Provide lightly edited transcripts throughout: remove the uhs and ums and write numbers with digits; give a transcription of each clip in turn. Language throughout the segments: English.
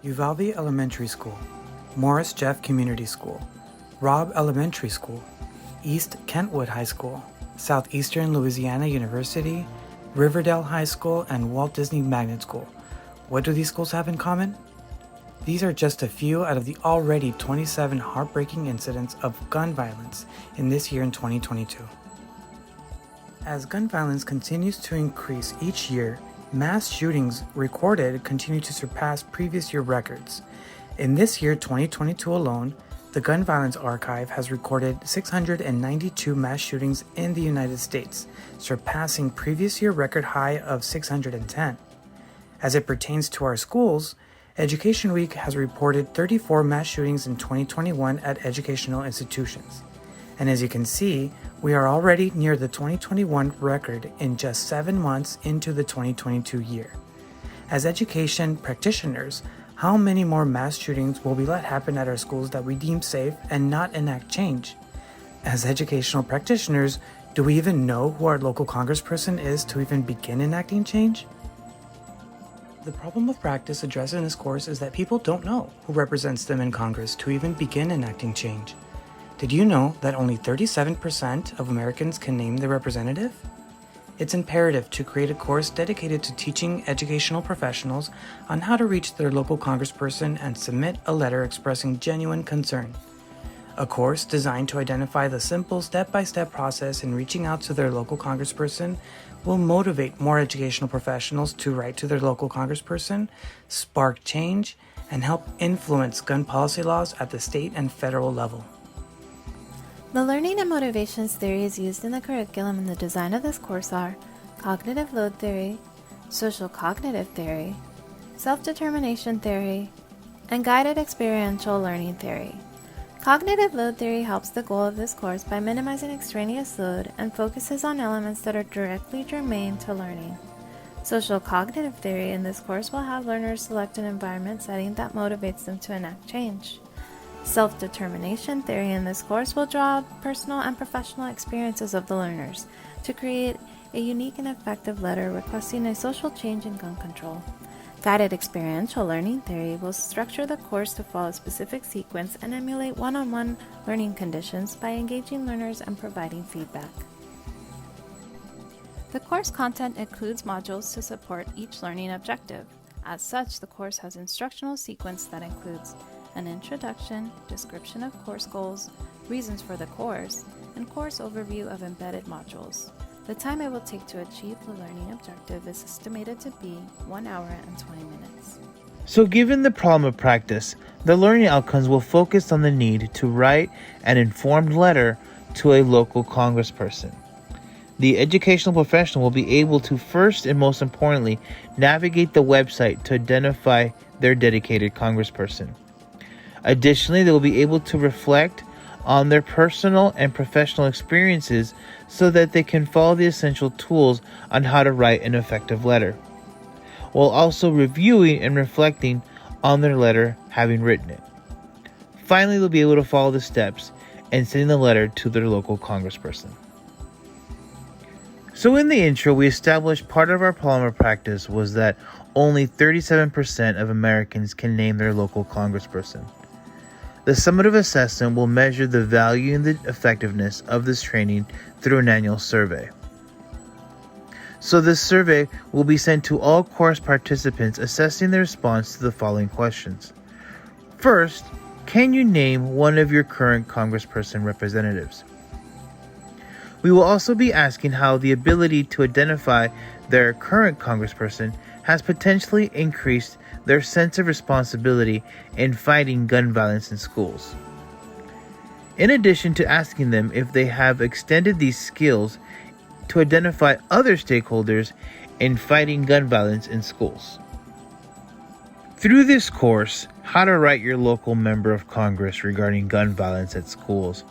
Uvalde Elementary School, Morris Jeff Community School, Robb Elementary School, East Kentwood High School, Southeastern Louisiana University, Riverdale High School, and Walt Disney Magnet School. What do these schools have in common? These are just a few out of the already 27 heartbreaking incidents of gun violence in this year in 2022. As gun violence continues to increase each year, mass shootings recorded continue to surpass previous year records. In this year, 2022 alone, the Gun Violence Archive has recorded 692 mass shootings in the United States, surpassing previous year record high of 610. As it pertains to our schools, Education Week has reported 34 mass shootings in 2021 at educational institutions. And as you can see, we are already near the 2021 record in just 7 months into the 2022 year. As education practitioners, how many more mass shootings will we let happen at our schools that we deem safe and not enact change? As educational practitioners, do we even know who our local congressperson is to even begin enacting change? The problem of practice addressed in this course is that people don't know who represents them in Congress to even begin enacting change. Did you know that only 37% of Americans can name their representative? It's imperative to create a course dedicated to teaching educational professionals on how to reach their local congressperson and submit a letter expressing genuine concern. A course designed to identify the simple step-by-step process in reaching out to their local congressperson will motivate more educational professionals to write to their local congressperson, spark change, and help influence gun policy laws at the state and federal level. The learning and motivations theories used in the curriculum in the design of this course are cognitive load theory, social cognitive theory, self-determination theory, and guided experiential learning theory. Cognitive load theory helps the goal of this course by minimizing extraneous load and focuses on elements that are directly germane to learning. Social cognitive theory in this course will have learners select an environment setting that motivates them to enact change. Self-determination theory in this course will draw personal and professional experiences of the learners to create a unique and effective letter requesting a social change in gun control. Guided experiential learning theory will structure the course to follow a specific sequence and emulate one-on-one learning conditions by engaging learners and providing feedback. The course content includes modules to support each learning objective. As such, the course has instructional sequence that includes an introduction, description of course goals, reasons for the course, and course overview of embedded modules. The time it will take to achieve the learning objective is estimated to be 1 hour and 20 minutes. So given the problem of practice, the learning outcomes will focus on the need to write an informed letter to a local congressperson. The educational professional will be able to first and most importantly navigate the website to identify their dedicated congressperson. Additionally, they will be able to reflect on their personal and professional experiences so that they can follow the essential tools on how to write an effective letter, while also reviewing and reflecting on their letter having written it. Finally, they'll be able to follow the steps and sending the letter to their local congressperson. So in the intro, we established part of our problem of practice was that only 37% of Americans can name their local congressperson. The summative assessment will measure the value and the effectiveness of this training through an annual survey. So this survey will be sent to all course participants assessing their response to the following questions. First, can you name one of your current congressperson representatives? We will also be asking how the ability to identify their current congressperson has potentially increased their sense of responsibility in fighting gun violence in schools. In addition to asking them if they have extended these skills to identify other stakeholders in fighting gun violence in schools. Through this course, How to Write Your Local Member of Congress Regarding Gun Violence at Schools,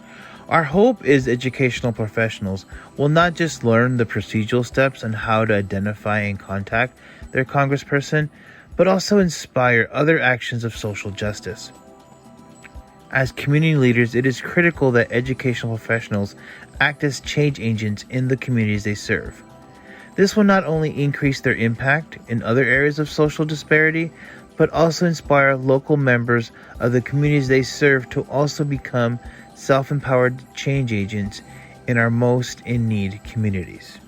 our hope is educational professionals will not just learn the procedural steps on how to identify and contact their congressperson, but also inspire other actions of social justice. As community leaders, it is critical that educational professionals act as change agents in the communities they serve. This will not only increase their impact in other areas of social disparity, but also inspire local members of the communities they serve to also become self-empowered change agents in our most in need communities.